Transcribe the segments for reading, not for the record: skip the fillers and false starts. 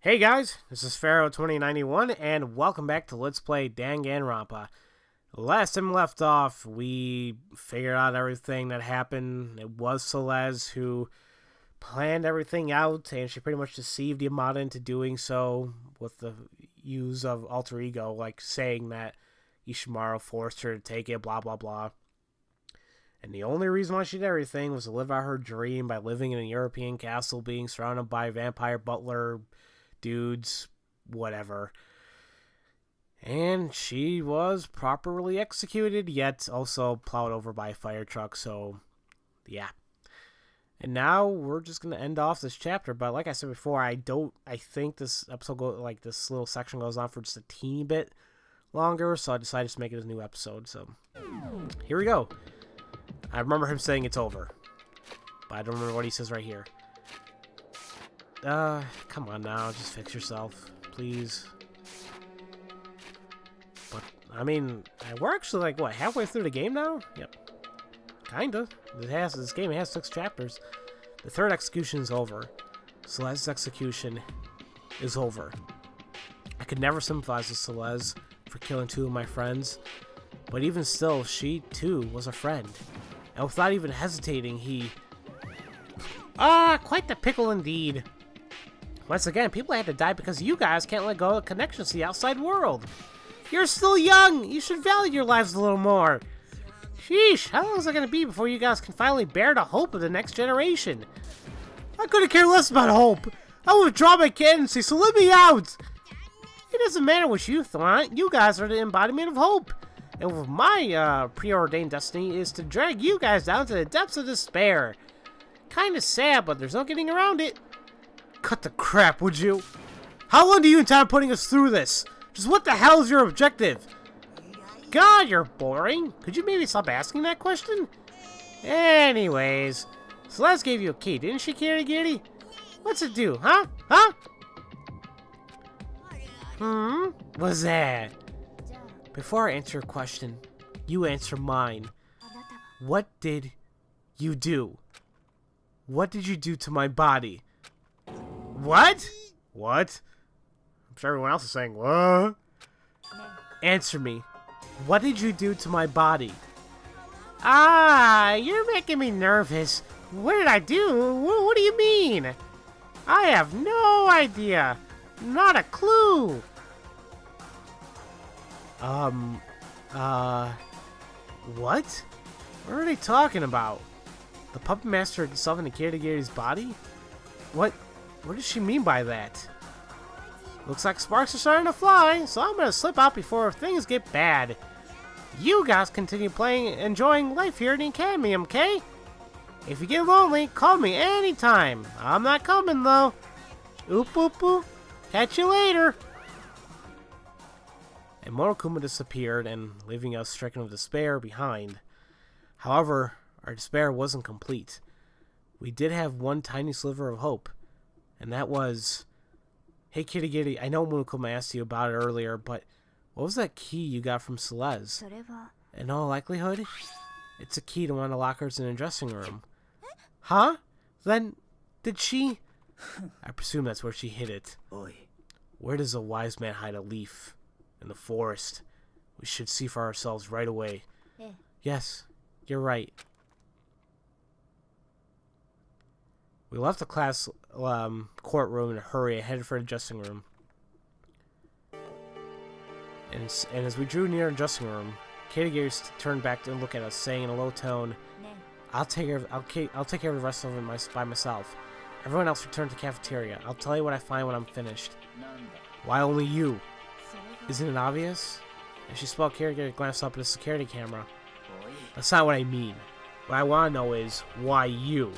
Hey guys, this is Pharaoh 2091 and welcome back to Let's Play Dangan Ronpa. Last time we left off, we figured out everything that happened. It was Celeste who planned everything out, and she pretty much deceived Yamada into doing so with the use of alter ego, like saying that Ishimaru forced her to take it, blah blah blah. And the only reason why she did everything was to live out her dream by living in a European castle, being surrounded by vampire butler dudes, whatever. And she was properly executed, yet also plowed over by a fire truck, so yeah. And now we're just gonna end off this chapter, but like I said before, I think this episode this little section goes on for just a teeny bit longer, so I decided to make it a new episode. So here we go. I remember him saying it's over, but I don't remember what he says right here. Come on now, just fix yourself, please. But, I mean, we're actually like, what, halfway through the game now? Yep. Kinda. This game has 6 chapters. The third execution is over. Celeste's execution is over. I could never sympathize with Celeste for killing 2 of my friends, but even still, she, too, was a friend. And without even hesitating, he... quite the pickle indeed. Once again, people had to die because you guys can't let go of the connections to the outside world. You're still young. You should value your lives a little more. Sheesh, how long is it going to be before you guys can finally bear the hope of the next generation? I couldn't care less about hope. I will withdraw my candidacy, so let me out. It doesn't matter what you thought. You guys are the embodiment of hope. And with my preordained destiny is to drag you guys down to the depths of despair. Kinda sad, but there's no getting around it. Cut the crap, would you? How long do you intend on putting us through this? Just what the hell is your objective? God, you're boring. Could you maybe stop asking that question? Anyways, Celeste gave you a key, didn't she, Kirigiri? What's it do, huh? What's that? Before I answer your question, you answer mine. What did you do? What did you do to my body? What? What? I'm sure everyone else is saying, what? Answer me. What did you do to my body? You're making me nervous. What did I do? What do you mean? I have no idea. Not a clue. What? What are they talking about? The puppet master itself in the Kirigiri's body? What does she mean by that? Looks like sparks are starting to fly, so I'm gonna slip out before things get bad. You guys continue enjoying life here in the academy, okay? If you get lonely, call me anytime. I'm not coming though. Oop oop oop. Catch you later. And Monokuma disappeared, and leaving us stricken with despair behind. However, our despair wasn't complete. We did have one tiny sliver of hope, and that was... Hey, Kirigiri, I know Monokuma asked you about it earlier, but what was that key you got from Celeste? In all likelihood, it's a key to one of the lockers in the dressing room. Huh? Then, did she... I presume that's where she hid it. Where does a wise man hide a leaf? In the forest. We should see for ourselves right away. Yes, you're right. We left the class courtroom in a hurry and headed for the dressing room. And as we drew near the dressing room, Kirigiri turned back to look at us, saying in a low tone, I'll take care of the rest of it by myself. Everyone else return to the cafeteria. I'll tell you what I find when I'm finished. Why only you? Isn't it obvious? As she spoke, Kirigiri glanced up at the security camera. That's not what I mean. What I want to know is, why you?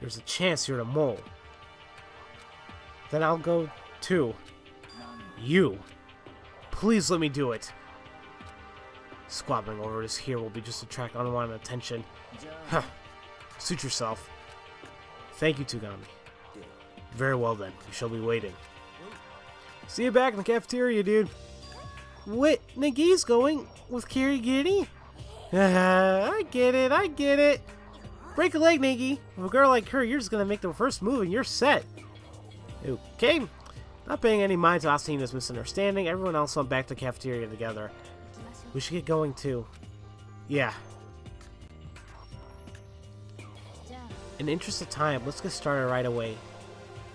There's a chance you're the mole. Then I'll go too. You. Please let me do it. Squabbling over this here will be just to attract unwanted attention. Huh. Suit yourself. Thank you, Tugami. Very well then. We shall be waiting. See you back in the cafeteria, dude. What? Nagi's going with Kirigiri? I get it. Break a leg, Nagi. With a girl like her, you're just gonna make the first move and you're set. Okay. Not paying any mind to Asina's misunderstanding, everyone else went back to the cafeteria together. We should get going too. Yeah. In the interest of time, let's get started right away.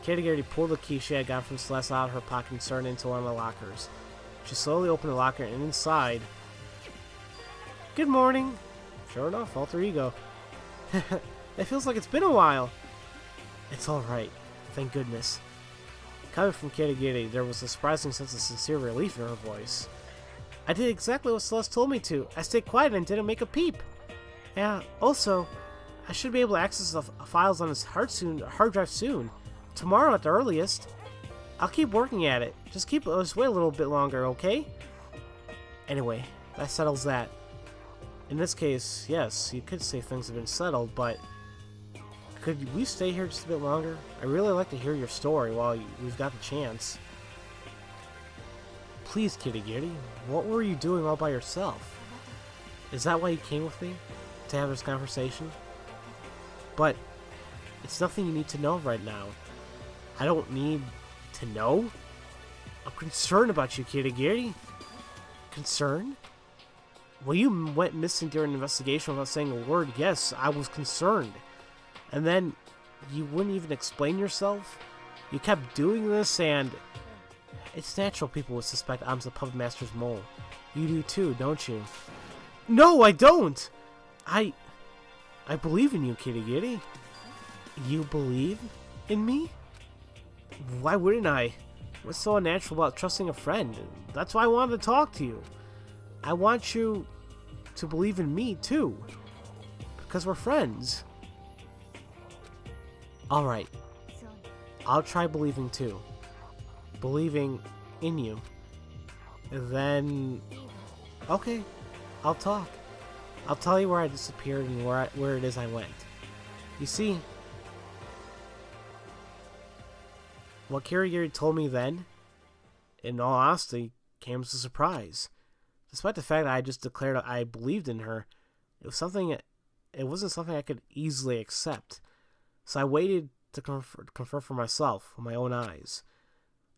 Kirigiri pulled the key she had gotten from Celeste out of her pocket and turned it into one of the lockers. She slowly opened the locker and inside... Good morning! Sure enough, alter ego. It feels like it's been a while. It's alright. Thank goodness. Coming from Kirigiri, there was a surprising sense of sincere relief in her voice. I did exactly what Celeste told me to. I stayed quiet and didn't make a peep. Yeah, also, I should be able to access the files on his hard drive soon. Tomorrow at the earliest. I'll keep working at it. Just wait a little bit longer, okay? Anyway, that settles that. In this case, yes, you could say things have been settled, but could we stay here just a bit longer? I really like to hear your story while we've got the chance. Please, Kirigiri, what were you doing all by yourself? Is that why you came with me? To have this conversation? But it's nothing you need to know right now. I don't need to know? I'm concerned about you, Kirigiri. Concerned? Well, you went missing during an investigation without saying a word. Yes, I was concerned. And then you wouldn't even explain yourself? You kept doing this, and it's natural people would suspect I'm the Puppet Master's mole. You do too, don't you? No, I don't! I believe in you, Kirigiri. You believe in me? Why wouldn't I? What's so unnatural about trusting a friend? That's why I wanted to talk to you. I want you to believe in me, too. Because we're friends. Alright. I'll try believing, too. Believing in you. And then... Okay. I'll talk. I'll tell you where I disappeared and where it is I went. You see... What Kirigiri told me then, in all honesty, came as a surprise. Despite the fact that I just declared I believed in her, it wasn't something I could easily accept. So I waited to confirm for myself with my own eyes.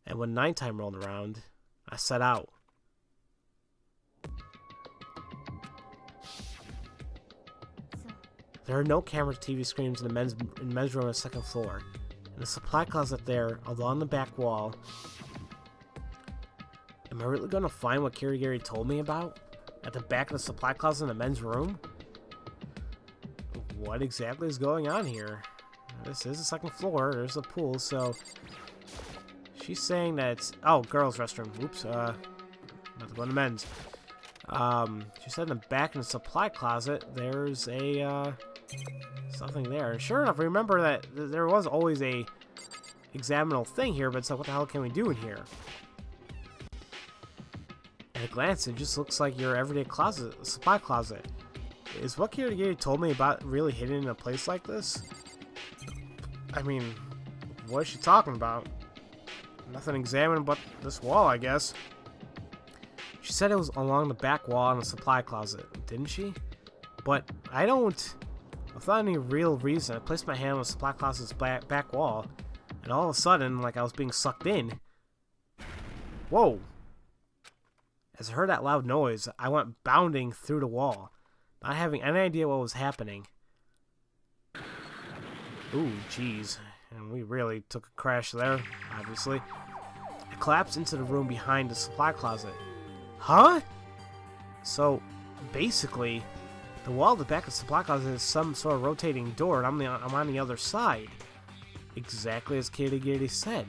And when nighttime rolled around, I set out. There are no cameras, TV screens in the men's room on the second floor. In the supply closet there, along the back wall. Am I really going to find what Kirigiri told me about? At the back of the supply closet in the men's room? What exactly is going on here? This is the second floor. There's a pool, so... She's saying that it's... Oh, girls' restroom. Oops, about to go in the men's. She said in the back in the supply closet, there's a, something there. And sure enough, remember that there was always a examinal thing here, but it's like, what the hell can we do in here? At a glance, it just looks like your everyday closet, supply closet. Is what Kirigiri told me about really hidden in a place like this? I mean, what is she talking about? Nothing examined but this wall, I guess. She said it was along the back wall in the supply closet, didn't she? But I don't... Without any real reason, I placed my hand on the supply closet's back wall, and all of a sudden, like I was being sucked in. Whoa! As I heard that loud noise, I went bounding through the wall, not having any idea what was happening. Ooh, jeez. And we really took a crash there, obviously. I collapsed into the room behind the supply closet. Huh? So, basically, the wall at the back of the supply closet is some sort of rotating door, and I'm on the other side. Exactly as Kirigiri said.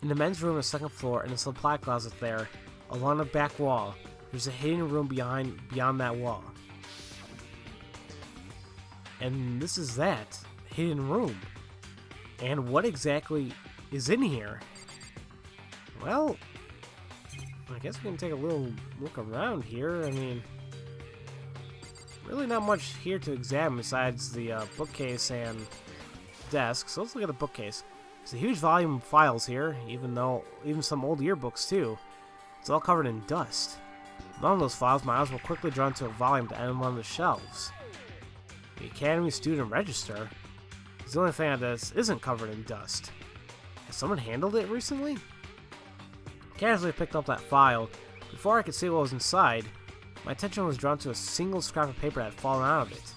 In the men's room on the second floor, in the supply closet there, along the back wall, there's a hidden room beyond that wall. And this is that hidden room. And what exactly is in here? Well, I guess we can take a little look around here. I mean, really not much here to examine besides the bookcase and desk. So let's look at the bookcase. It's a huge volume of files here, even some old yearbooks too. It's all covered in dust. Among those files, my eyes were quickly drawn to a volume to end one of the shelves. The Academy Student Register is the only thing that isn't covered in dust. Has someone handled it recently? Casually picked up that file. Before I could see what was inside, my attention was drawn to a single scrap of paper that had fallen out of it.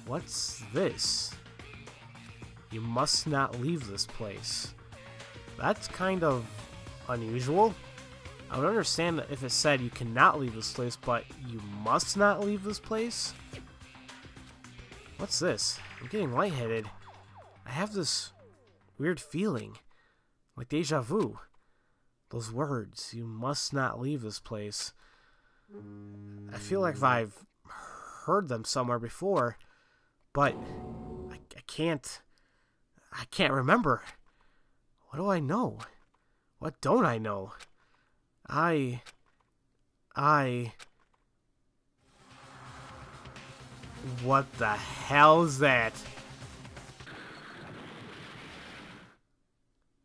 What's this? You must not leave this place. That's kind of unusual. I would understand if it said you cannot leave this place, but you must not leave this place? What's this? I'm getting lightheaded. I have this weird feeling, like deja vu. Those words, you must not leave this place. I feel like I've heard them somewhere before, but I can't remember. What do I know? What don't I know? What the hell is that?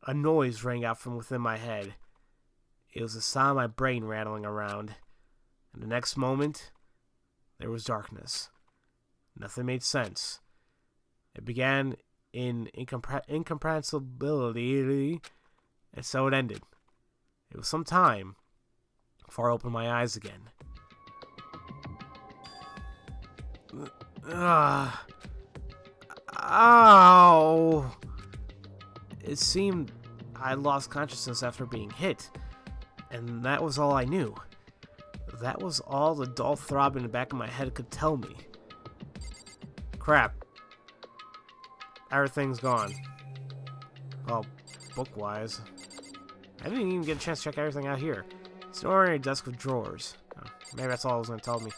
A noise rang out from within my head. It was the sound of my brain rattling around. And the next moment, there was darkness. Nothing made sense. It began in incomprehensibility, and so it ended. It was some time before I opened my eyes again. Ow! It seemed I lost consciousness after being hit, and that was all I knew. That was all the dull throb in the back of my head could tell me. Crap. Everything's gone. Well, book-wise. I didn't even get a chance to check everything out here. It's an ordinary desk with drawers. Oh, maybe that's all it was going to tell me.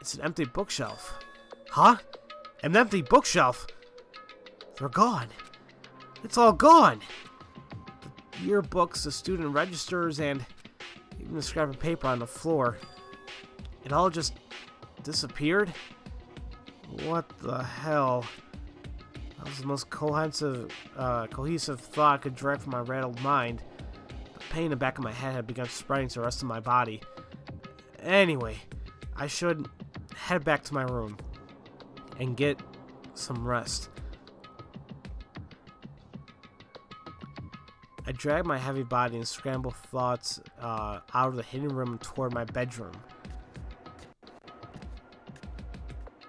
It's an empty bookshelf. Huh? An empty bookshelf? They're gone. It's all gone. The yearbooks, the student registers, and even the scrap of paper on the floor. It all just disappeared? What the hell? That was the most cohesive thought I could derive from my rattled mind. The pain in the back of my head had begun spreading to the rest of my body. Anyway, I should head back to my room and get some rest. I dragged my heavy body and scrambled thoughts out of the hidden room toward my bedroom.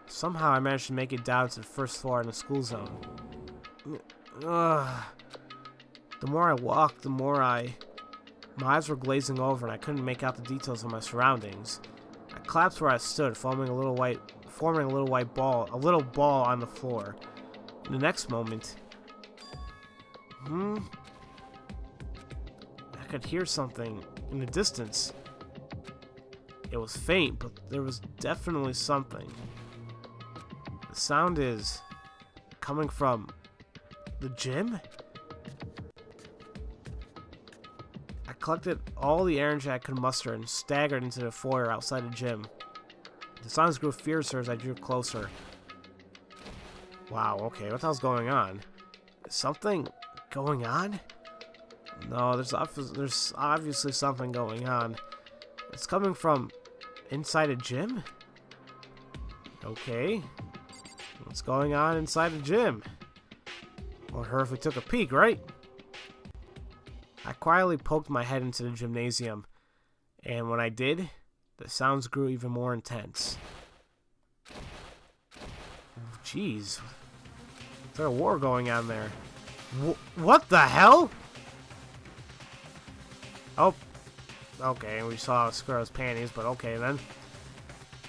Somehow I managed to make it down to the first floor in the school zone. The more I walked, the more my eyes were glazing over and I couldn't make out the details of my surroundings. I collapsed where I stood, forming a little white ball on the floor. In the next moment, I could hear something in the distance. It was faint, but there was definitely something. The sound is coming from the gym? I collected all the energy I could muster and staggered into the foyer outside the gym. The sounds grew fiercer as I drew closer. Wow, okay, what the hell's going on? Is something going on? No, there's obviously something going on. It's coming from inside a gym? Okay. What's going on inside the gym? Won't hurt if we took a peek, right? I quietly poked my head into the gymnasium, and when I did, the sounds grew even more intense. Jeez. Is there a war going on there? What the hell? Oh. Okay, we saw Squirrel's panties, but okay then.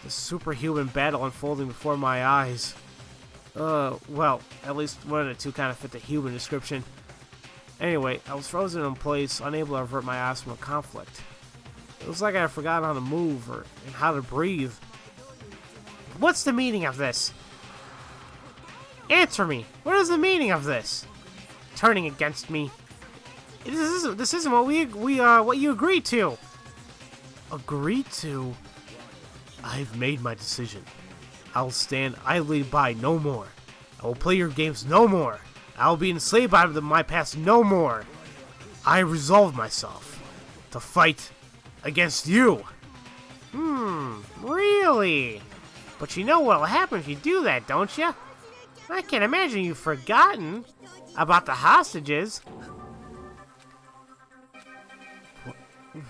The superhuman battle unfolding before my eyes. Well, at least one of the two kind of fit the human description. Anyway, I was frozen in place, unable to avert my eyes from a conflict. It was like I had forgotten how to move and how to breathe. What's the meaning of this? Answer me! What is the meaning of this? Turning against me. This isn't what what you agreed to. Agreed to? I've made my decision. I'll stand idly by no more. I will play your games no more. I will be enslaved by my past no more. I resolve myself to fight against you. Really? But you know what'll happen if you do that, don't you? I can't imagine you've forgotten about the hostages.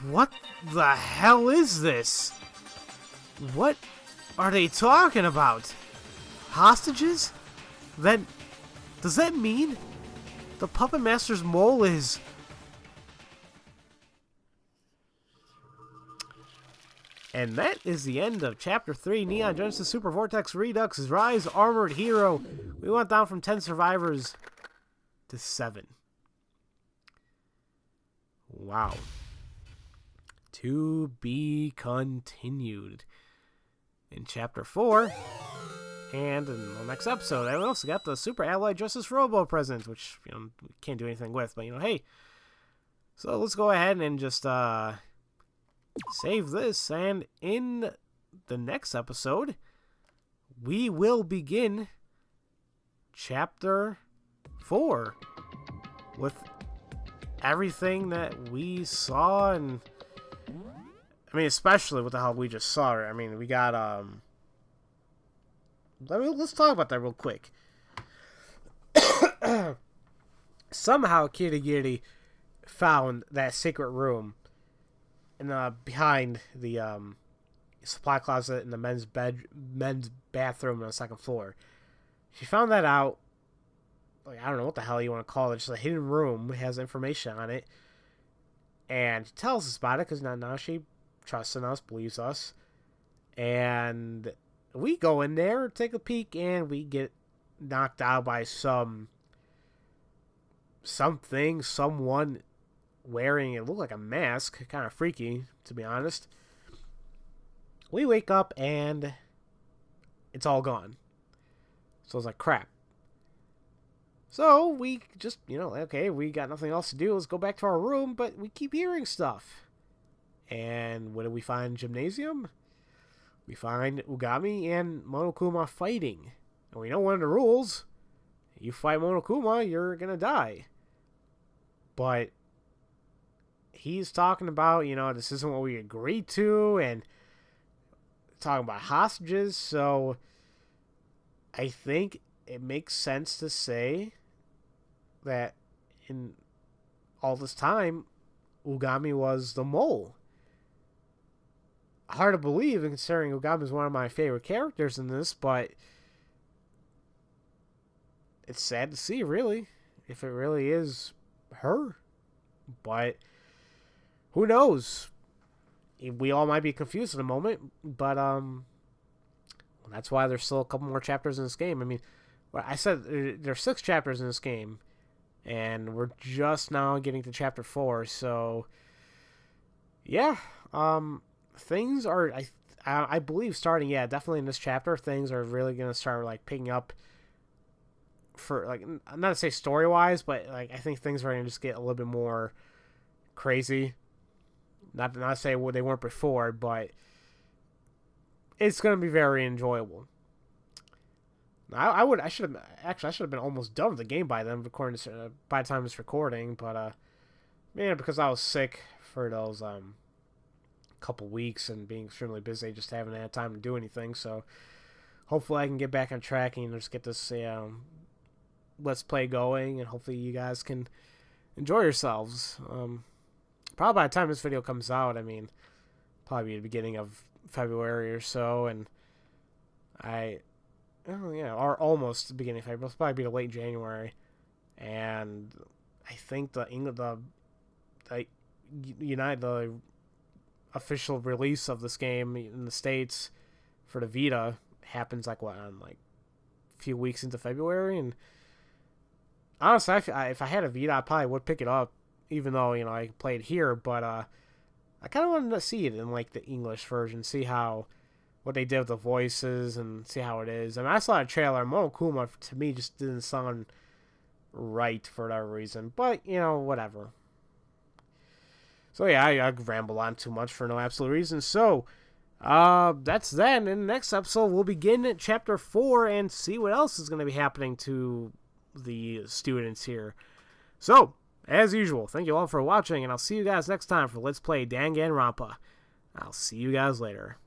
What the hell is this? What are they talking about? Hostages? Then, does that mean the Puppet Master's mole is... And that is the end of Chapter 3, Neon Genesis Super Vortex Redux Rise Armored Hero. We went down from 10 survivors to 7. Wow. To be continued in Chapter 4. And in the next episode, I also got the Super Alloy Justice Robo present, which, we can't do anything with, but, hey. So let's go ahead and just, save this, and in the next episode, we will begin Chapter 4 with everything that we saw, and especially what the hell we just saw. We got, let's talk about that real quick. Somehow Kitty found that secret room behind the supply closet in the men's bathroom on the second floor. She found that out. I don't know what the hell you want to call it. Just a hidden room. It has information on it. And she tells us about it because now she trusts in us, believes us. And we go in there, take a peek, and we get knocked out by someone wearing, it looked like a mask, kind of freaky, to be honest. We wake up and it's all gone. So it's like, crap. So we just, okay, we got nothing else to do. Let's go back to our room, but we keep hearing stuff. And what do we find in Gymnasium? We find Ugami and Monokuma fighting. And we know one of the rules. You fight Monokuma, you're gonna die. But he's talking about, this isn't what we agreed to, and talking about hostages, so I think it makes sense to say that in all this time, Ugami was the mole. Hard to believe, considering Ugami is one of my favorite characters in this, but it's sad to see, really, if it really is her. But who knows? We all might be confused in a moment, but that's why there's still a couple more chapters in this game. I said there's 6 chapters in this game, and we're just now getting to Chapter 4. So, yeah, things are, I believe, starting. Yeah, definitely in this chapter, things are really gonna start picking up. For not to say story wise, but I think things are gonna just get a little bit more crazy. Not to say what they weren't before, but it's going to be very enjoyable. I should have been almost done with the game by then, by the time it's recording, but because I was sick for those couple weeks and being extremely busy, just haven't had time to do anything. So hopefully I can get back on track and just get this Let's Play going, and hopefully you guys can enjoy yourselves. Probably by the time this video comes out, probably the beginning of February or so, and or almost the beginning of February. It'll probably be the late January, and I think the official release of this game in the States for the Vita happens a few weeks into February, and honestly, if I had a Vita, I probably would pick it up. Even though, I played here, but I kind of wanted to see it in, the English version, see what they did with the voices, and see how it is. I saw a trailer, Monokuma, to me, just didn't sound right for whatever reason, but, whatever. So, yeah, I ramble on too much for no absolute reason, so, that's that. In the next episode, we'll begin at Chapter 4 and see what else is going to be happening to the students here. So, as usual, thank you all for watching, and I'll see you guys next time for Let's Play Dangan Ronpa. I'll see you guys later.